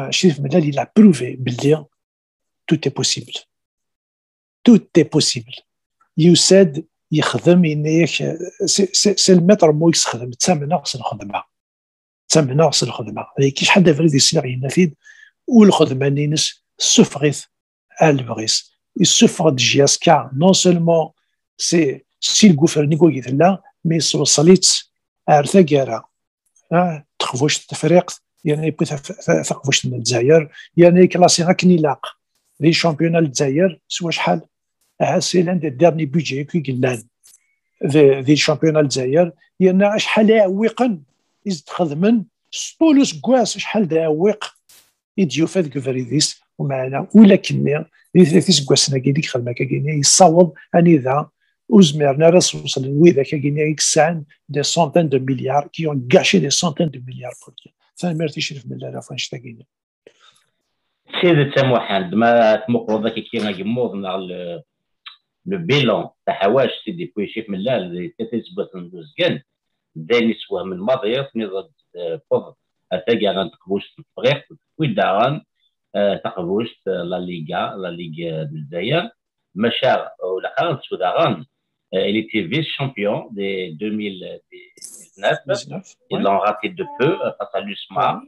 شريف ملال il a prouvé باللي tout est possible يساد يخدم ينيك سي المتر مو يخدم تسمى ناقص الخدمه كاين شحال دابا اللي يصير ينفيد والخدمه نينس سفغيث البغيس السفغ دي جي اس كا نون سولمون سي الغوفرنيكو يتلا مي وصلت ارثا كارا تخفوش التفريق يعني تخفوش الجزائر يعني كلاسي غاكني لاق لي شامبيون الجزائر سوا شحال سي لان دي ديرني بيجي كي قلان ذي شامبيون الجزائر يعني شحال عويقا إذ تخدمن سطولوس كواس شحال داويق يديو فهاد كفريديس ومعنا ولكن ثلاث كواسنا كاين خدمه كاين يصاوب اني ذا وزمرنا راس وصل وذا كاين يكسان دي سونتين دو مليار كي اون غاشي دي سونتين دو مليار بوليا ثاني تيشرف من الالاف واش تاكين سيد تموحد ما تمقرو ذاك كي غيموض ناع لو بيلون تاع حواش سيدي بويشيف من لا تتسبت ندوزكن داني سوا من ماضي نضد فضل اتاكا غنتقبوش الطريق ويداران تقبوش لا ليغا الجزائر مشى ولا قرنت سوداران il était vice-champion des 2019 ils l'ont raté de peu face à l'USMA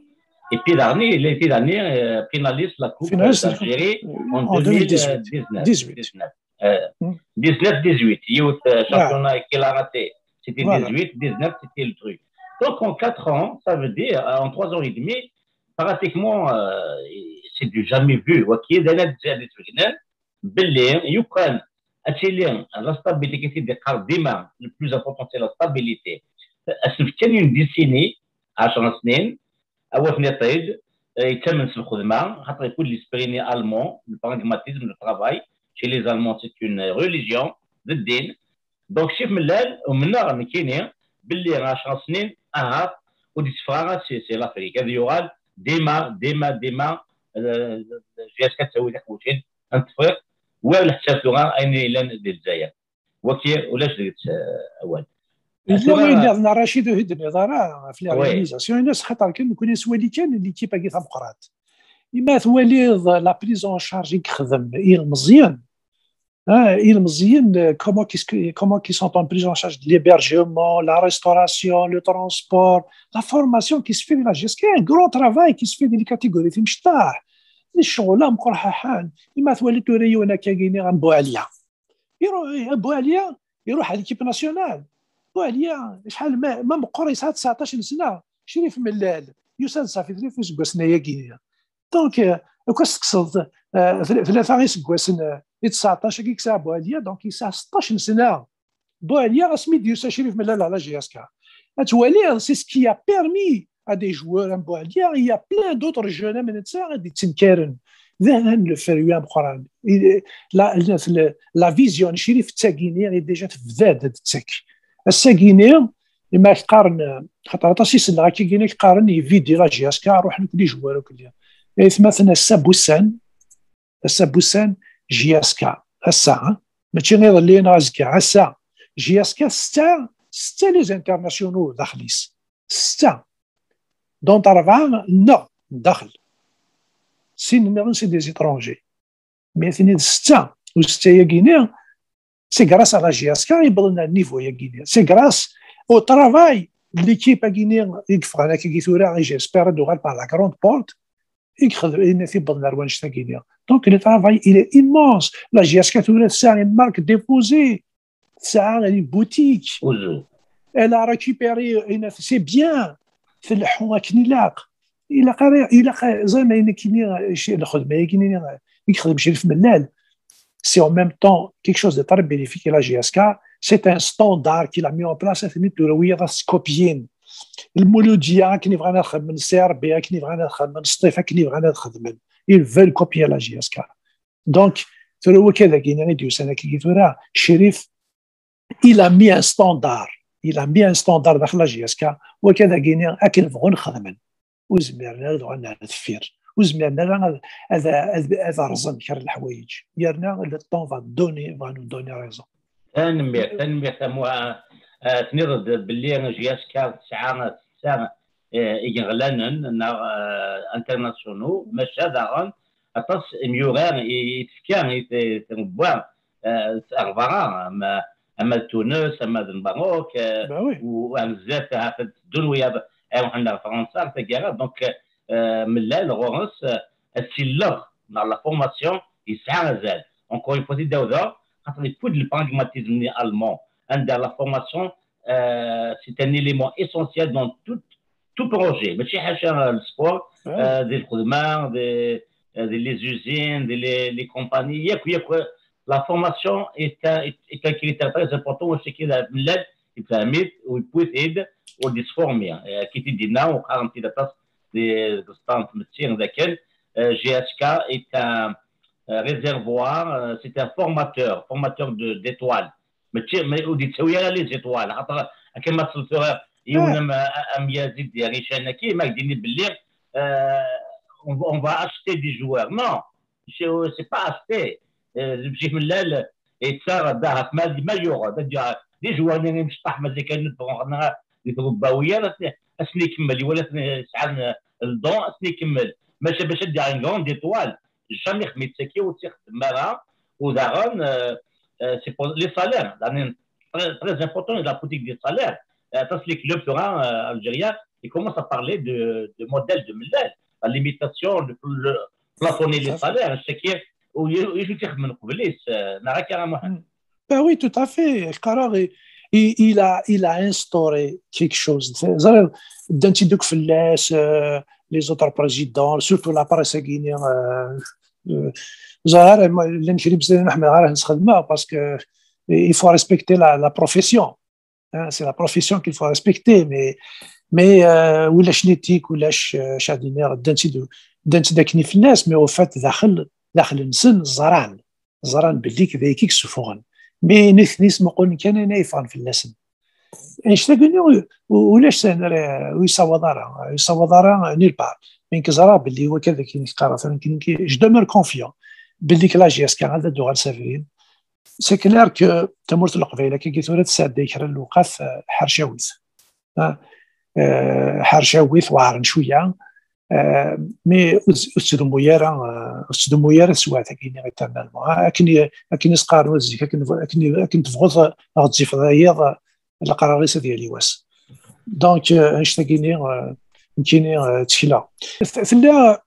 et puis il a été dernier finaliste la Coupe d'Algérie en 2019 19-18 youth championnat qu'il a raté c'était 18-19 c'était le truc donc en 4 ans ça veut dire en 3 ans et demi pratiquement c'est du jamais vu وكي دانا تزاد تجنن باللي يقال اتيلين لا ستابيليتي كي دير ديما لو بلوز امبورطون سي لا ستابيليتي اسف كان اون ديسيني 10 سنين اول نطيد يتمن في الخدمه خاطر يكون ليسبريني المون البراغماتيزم لو ترافاي شي لي زالمون سي اون ريليجيون الدين دونك شيف ملال ومنا رانا كاينين باللي 10 سنين ودي تفرغ سي لافريك هذا يقال ديما جي اس كتسوي لك وجين انتفرق ولا حتى لغه اين الى الجزائر وكي ولاش درت اول اللغه رشيد هد النظاره في الرياليزاسيون الناس خاطر كون سوالي كان اللي كيبا كي تمقرات اما ثوالي لا بريزون شارج يخدم مزيان comment qui sont en prise en charge de l'hébergement, la restauration, le transport, la formation qui se fait de la gestion, un gros travail qui se fait dans les catégories في مشطاح الشغل مقرحه حال اما ثولي توريونا كاينين غنبو عليا يروح على ليكيب ناسيونال بو عليا شحال ما مقري 19 سنه شريف ملال يسال صافي 3 سكواسنا يا كينيا دونك واش تقصد 3 سكواسنا 19 كي كسا بو عليا دونك يسا 16 سنه بو عليا اسمي ديال شريف ملال على جي اس كا اتوالي سي سكي ا بيرمي à des joueurs en Boalia, il y a plein d'autres jeunes qui تنكرن ذهن الفريق مقران لا فيزيون شريف تاكيني ديجا تفداد تاك الساكيني لما يقارن خاطر تاسيس لا كيكيني يقارن يفيدي لا جي اس كا روح لكل جوار وكل مثلا السابوسان جي اس كا الساعه ماشي غير اللي نازكا الساعه جي اس كا 6 6 لي انترناسيونال داخليس 6 دونت 4 نو داخل سي دي زيترونجي مي ثاني 6 و6 يا غينيا سي غراس على جي اس كا يبغى لنا النيفو يا غينيا سي غراس او ترافاي ليكيب غينيا يقف على كي ثورا جيسبر دو غال لا كروند بورت يخدم في بدل الروانش تاع غينيا دونك لو ترافاي الي ايمونس لا جي اس كا ثورا ساعه مارك ديبوزي ساعه لي بوتيك elle a récupéré c'est bien في الحومه كنيلاق الى زعما كاين شي الخدمه كاين يخدم شي في ملال c'est en même temps quelque chose de très bénéfique à la GSK. C'est un standard qu'il a mis en place. C'est une copie. المولوديه كني بغينا نخدم السربيه كني بغينا نخدم السطيفه كني بغينا نخدم ils veulent copier la GSK. Donc هو كذا كاين ريديوس انا كي ثورا شريف il a mis un standard. Il a mis un standard داخل لا GSK وكذا كاين اكل نبغوا نخدم وزمرنا نبغوا نثفير وزمرنا هذا رزن كر الحوايج يرنا لو طون فا دوني ريزون تنمية تنرد باللي جي اس كا ساعة يغلانن انترناسيونو ماشي هذا اطس ميوغان يتفكان يتنبوا اخبار اما تونس اما الماروك وبزاف هاد الدنيا حنا فرنسا تاكا دونك من لا الغرس السلغ dans la formation يسعى مازال encore une fois داودا خاطر يفوت البراغماتيزم الالمان عند la formation c'est un élément essentiel dans tout projet ماشي حاجه السبور ديال الخدمه les usines les compagnies ياك la formation est un critère très important واش كذا ملال يفهميت ويبوت ايد وديسفورمي كي تدينا وقارنتي داطاس دي ستانت متسين ذاك GSK est un réservoir, c'est un formateur d'étoiles. Mais où dit où il y a les étoiles. Comme ça, on va acheter des joueurs. Non, c'est pas acheter. Et ça, ما يورا des joueurs اللي مش طاح مازال كانوا نتبعوا يترباويا اسني يكمل ولا سعال الضوء اسني يكمل ماشي باش دير ان غون ديتوال جامي خميت ساكي وتيخدم معاها وداغون سي بور لي سالير يعني تري امبورطون لا بوليتيك دي سالير تصل لي كلوب توران الجيريا il commence à parler de modèle de ملال la limitation le plafonner les salaires الشكي ويجي تيخدم من قبليس نرا كرا Ben oui, tout à fait. Karar, il a instauré quelque chose. D'antidouk Felles, les autres présidents, surtout la presse guinéenne, parce qu'il faut respecter la profession. C'est la profession qu'il faut respecter. Mais ولاش نيتيك ولاش شادينير دانتي في الناس مي au fait داخل نسن زران باللي كذا كيك سفوغن مي نثنيس مقول كان نايفان في اللسن ايش تقولوا ولاش سنر ويصوضارا نيل بار من كزرا باللي هو كذا كي نقرا يمكن جو دمر كونفيون باللي كلا جي اس كان هذا دوغال سافرين سي كلير كو تمرت القبيله كي قلت تساد ديكر الوقف حرشاويث وعرن شويه مي استاذ مويره سواتا كاين غير تمام لكن يسقار وزيك لكن تفغض غتجي في الرياض القراريسه ديالي واس دونك اشتاقيني كاينين تشكيله فلا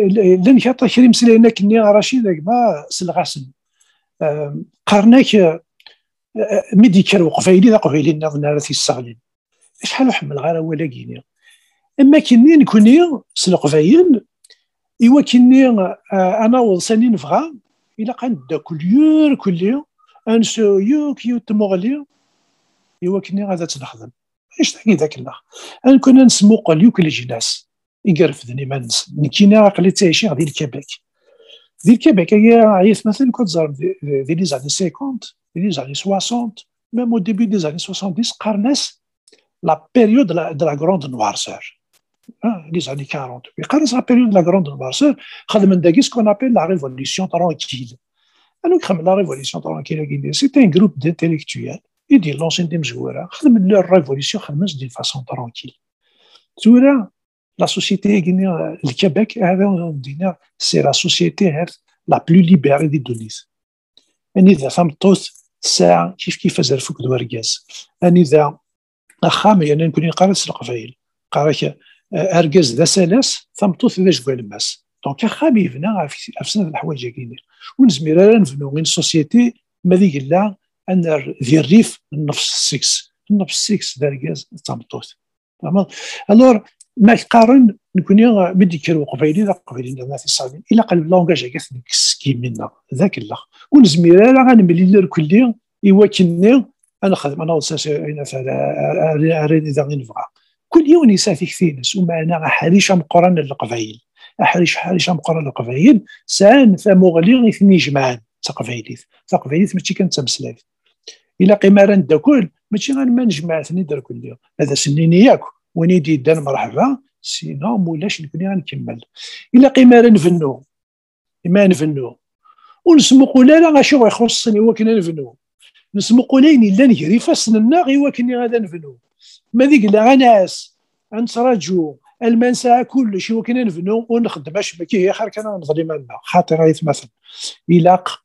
لان كاطا كريم سلينا كني رشيد ما سلغاسن قرناك ميديكال وقفايلي نظن راه تيستغلين شحال حمل غير ولا كيني اما كني نكوني سلقفايل ايوا كني انا وصاني نفغا الى قند كل يوم انسو يو تمغلي ايوا كني غادا تنخدم ايش تاكي ذاك الله انا كنا نسموق اليوك الجناس يقرفدني ما نس كينا عقلي تعيشي غادي الكباك هي عيط مثلا كنت زار دي لي زاني 50 دي لي زاني 60 ميم او ديبي دي زاني 70 قرناس لا بيريود دو لا غروند نوارسور les années 40. Mais quand c'est la période de la grande noirceur, on a ce qu'on appelle la révolution tranquille. Alors, la révolution tranquille, c'était un groupe d'intellectuels يدير لونسين دي مزوره، خدم لو ريفوليسيون، خدمت دي فاسون ترونكيل. زوره لا سوسيتي كينيا الكيبيك هذا دينا سي لا سوسيتي هاد لا بلو ليبري دي دونيس. اني ذا ثمطوث ساعه كيف زرفوك دواركاز، اني ذا اخام يعني نكون نقرا القبايل قراك اركاز ذا سلاس ثمطوث ذا جوال ماس. دونك اخام يبنى في سنه الحوايج كاينين ونزمير نبنوا من سوسيتي ما ذيك لا ان ذي الريف النفس السكس ذا ركاز ثمطوث. الور ما يقارن نكون بدي كيرو قبايلي ذا قبايلي ذا في الصالين الا قلب لونجاج كاس كي منا ذاك الله ونزمير غنملي كلي يوكلني انا خدم انا وساس انا راني ذا نبغى كل يوم يسافي كثيرس ومعنا حريشه مقرن القبايل حريشه مقرن القبايل سان فمغلي اثني جمعان تقبايليت ماشي كانت بسلاف الا قمارن داكل ماشي غير ما نجمع ثني دار كل يوم هذا سنيني ياك وني ديدان مرحبا سينا مولاش نكوني غنكمل الا قمارن نفنو ما نفنو ونسمقوا لا غاشي يخصني هو كنا نفنو نسمقوا لين الا نجري فاسنا غير كني غادا نفنو ما ديك لا ناس نتراجو المنسى كل شيء وكنا نفنو ونخدم اش كي خير كان نظلم لنا خاطر رايت مثلا يلاق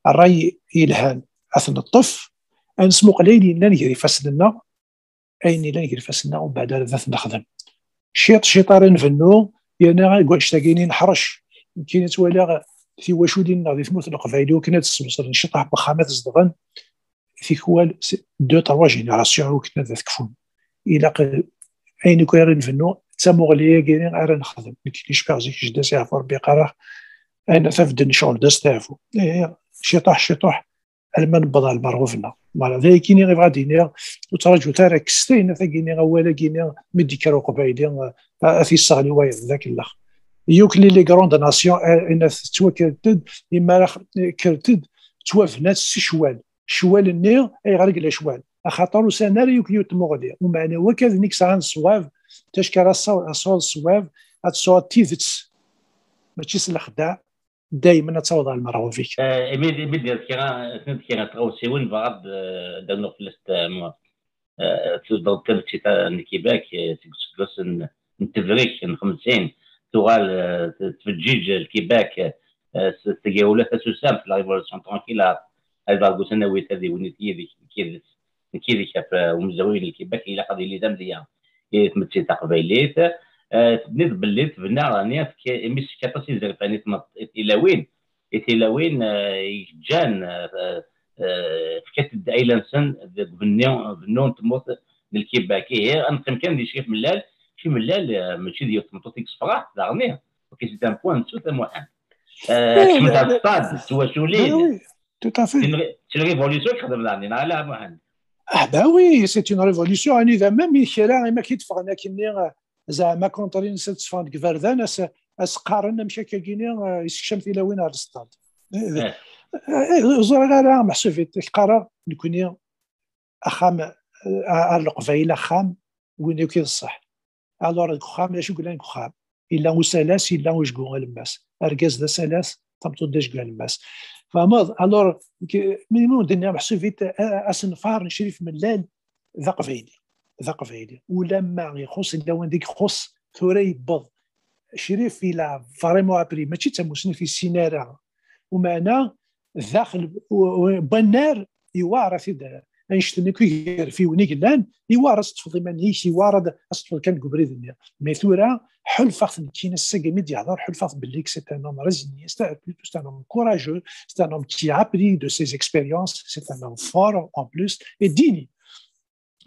الراي يلهان اثن الطف نسمق ليلي لا نجري فاسنا اين لا نجري فاسنا ومن بعد ذات نخدم شيطار نفنو يعني كاع اشتاقيني نحرش كاين توالى في واشو ديالنا غادي تموت القبايلي وكنا تسمصر نشطح بخامات الزدغن في كوال دو تروا جينيراسيون وكنا تكفون الى اين كاين نفنو تمغليه كاين غير نخدم ما كاينش بيرزيك جدا سيعرف ربي قراه انا تفدن شغل داز تعرفوا شطح المان بضع المرغوفنا فوالا ذا كاين غير غادي نير وتراجعوا تاع كستين ثاكيني غوالا كاين مدي كارو قبايلي في الصغلي وايد ذاك الاخ يوكلي لي غروند ناسيون ان توكلتد اما كرتد توافنات شوال النير اي غرق لا شوال خاطر سيناريو كيو تمغلي ومعنى وكذا نيك ساعه صواف تشكر الصوت صواف اتصوت تيفت ماشي سلخدع دائما تصوض على المراه فيك ميدي كيرا تغوسيون بعض دانو فلست تضرب تبتي نكيباك تقص نتفريك 50 تغال تفجيج الكيباك تجاوله تسوسام في لا ريفولوسيون ترونكيلا الفارغوس النووي هذه ونيتي كيدي كيف ومزوين الكيباك الى قضيه اللي دامديه تمتي تقبيليت تبنيت باللي تبنى راني مش كاباسي زرفاني الى وين جان فكات ايلانسن بنون تموت للكيباكي انقم كان دي شي ملال ماشي ديال تمطوطيك صفراء دارني اوكي سي ان بوان سو موان كما تاع تواشولين تو تافي سي ريفوليسيون خدم لاني لا مهند bah oui c'est une révolution اني ذا ميم يخيرا ما كيتفقنا كني زعما كونطرين سيتفاند كفردان اسقارنا مشى كاينين يسكشم في لوين على الستاد زرا محسوب في القرار نكوني اخام القفايله خام وين كي الصح الور خام اش يقول لك خام الا وسلاس الا وجكو الماس اركاز ذا سلاس تمطو داش كاع الماس فما الور ميمون دنيا محسوب في اسنفار نشريف من لال ذا قفايلي ولما يخص الا وين ديك خص ثوري يبض شريف الى فريمون ابري ماشي تموسني في السينارا ومعنا داخل بنار يوارث انشتني كي في ونيكلان يوارث تفضي مانيش يوارد اصلا كان قبري دنيا ميثورا حلفه كاين الساق ميدي يهضر حلفه باللي سي ان هوم ريزيني سي ان هوم كوراجو سي ان هوم كي ابري دو سيز اكسبيريونس سي ان هوم فور اون بلوس اي ديني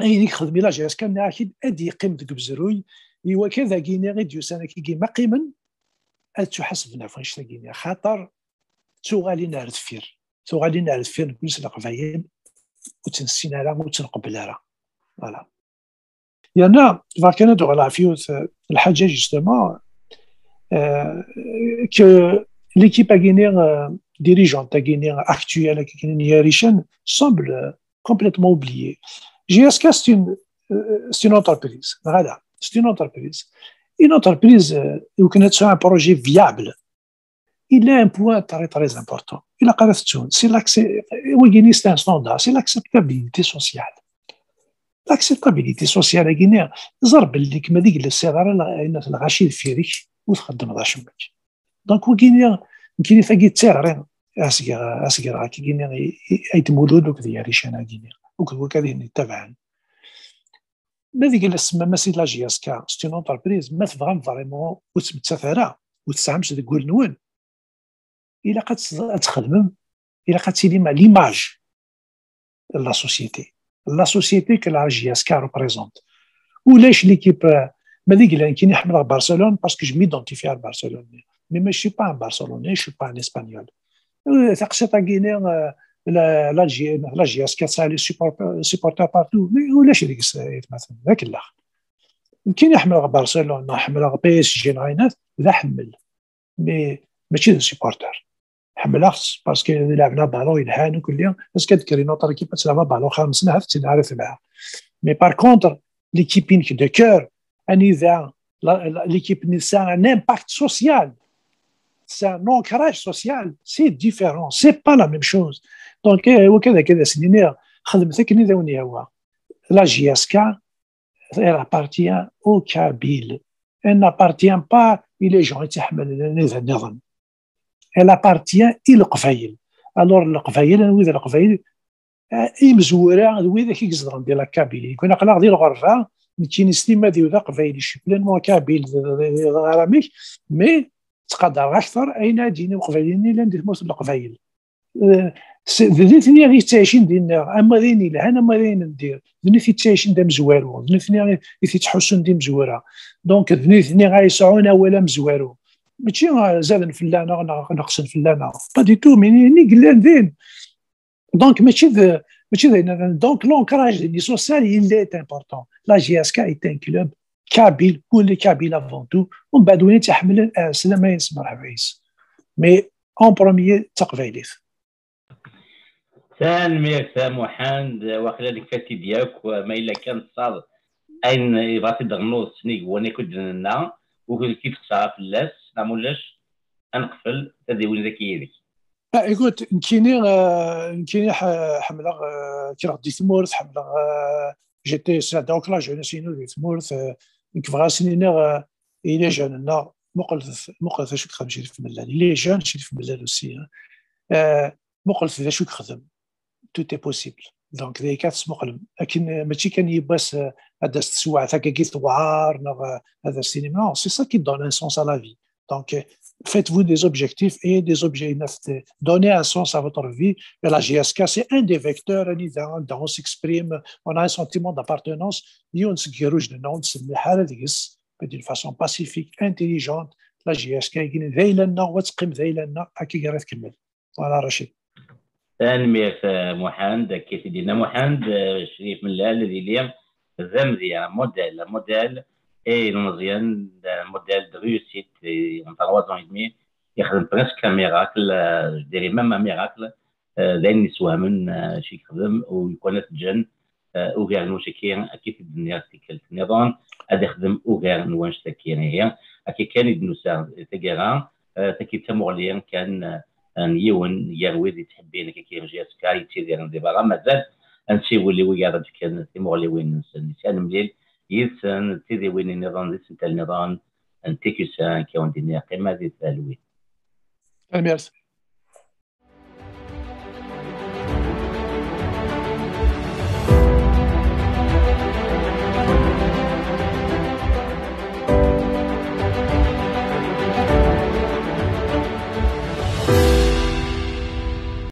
اي خدم لا جاس كان اكيد ادي قيم ديك بزروي ايوا كذا كاين غير ديو سنه كي ما قيمن تحسبنا فاش تلاقينا خاطر غادي نعرف فير نقول سلق فايد وتنسينا لا وتنقبل لا فوالا يعني فكان دو على فيوت الحاجه جوستومون que l'équipe dirigeante actuelle semble complètement oubliée. GSK, c'est une entreprise. Voilà, c'est une entreprise. Une entreprise, où connaît un projet viable. il a un point très important. Il a c'est un standard, c'est l'acceptabilité sociale. L'acceptabilité sociale, Guinée, ضرب اللي كما ديك الصغار الغاشي الفيريك وتخدم ذا شمك. دونك وكينيا يمكن يفاقي تسارع أسقر كي Guinée يتمولو دوك دياليش أنا Guinée وكذا نتابعن. ما ديك السما ماشي لا جي اس كا سي اون انتربريز ما تبغى فريمون وتسافرها وتساهمش تقول نون إلا قد تخدم إلا قد تيلي مع ليماج لا سوسيتي que la GSK représente. ولاش ليكيب ما ديك اللي كاين يحمل برشلونه باسكو جو ميدونتيفي على برشلونه مي ما شي با ان برشلوني شو با ان اسبانيول تقشط غينيا لا جي اس كا سالي سيبورتور بارتو ولاش ديك مثلا ذاك الاخ كاين يحمل برشلونه يحمل بي اس جي ناينات ذا حمل مي ماشي سيبورتور حمل اخص باسكو لعبنا بالون يلحان وكل يوم بس كتذكري نوطر كيف تلعب بالون 5 سنين عرفت نعرف معاه مي بار كونتر ليكيبين دو كور ان اذا ليكيب نسا ان امباكت سوسيال سي ان انكراج سوسيال سي ديفيرون سي با لا ميم شوز دونك وكذا كذا سنين خدمتك كني داوني هو لا جي اس كا elle appartient au Kabyle elle n'appartient pas الى جون يتحمل النظام elle appartient الى القفايل الور القفايل وذا القفايل مزوره وذا كيزران ديال الكابيلي كنا قلق ديال الغرفه كاين ستيما ديال ذا قفايل شبلان مو كابيل غراميك مي تقدر اكثر اين دينا وقفايلين الا ندير موت القفايل ذنيتني غير تعيشين ديالنا اما ديني لا انا ما دين ندير ذنيتي تعيشين دا مزوارو ذنيتني غير تحسن دي مزوره دونك ذنيتني غايسعونا ولا مزوارو ماشي زاد فلانه نقص فلانه با دي تو مي قلان دين دونك ماشي دونك لونكراج دي سوسيال il est important la GSK est un club كابيل كل كابيل افون تو ومن بعد وين تحمل سلامه يسمى عبيس مي اون بروميير تقفيليث ثان ميك محمد وخلال الكاتي ديالك وما الا كان صار اين يبغى تدغنو سنيك وانا كنت لنا وكيف تصاب اللاس نعمولاش انقفل هذه وين ذاك يديك écoute كاينين حمله كي غادي ثمورث حمله جيتي سا دونك لا جونيسينو دي ثمورث كفغا سنينا الى جاننا مقلت شو كنمشي في ملال الى جان شي في ملال وسي مقلت شو كخدم تو تي بوسيبل دونك ذيك تسمقلم لكن ماشي كان يباس هذا السواع هكا ثوار هذا السينما نو سي سا كي دون ان سونس ا لا في دونك faites-vous des objectifs et des objectifs. Donnez un sens à votre vie. Et la GSK, c'est un des vecteurs on s'exprime, on a un sentiment d'appartenance. D'une façon pacifique, intelligente. La GSK, voilà, Rachid. تنمية محمد كي سيدنا محمد شريف من الذي اليوم زمزي موديل اي مزيان موديل دو ريوسيت اون 3 ans et demi يخدم بريسك ميراكل ديري ماما ميراكل لان نسوها من شي يخدم ويكون تجن وغير المشكين كيف الدنيا تكلت النظام هذا يخدم وغير نوانش تكين هي كي كان يدنوسا تكيرا تكي تمغليان كان يون يروي دي تحبين كي جي اس كاي تيدير دي باغا مازال انسي ولي ويا كان تمغلي وين نسان مليل يسن تيدي وين النظام دي سنت النظام انتيكوسان كيون دي قيمه دي ثالوي ميرسي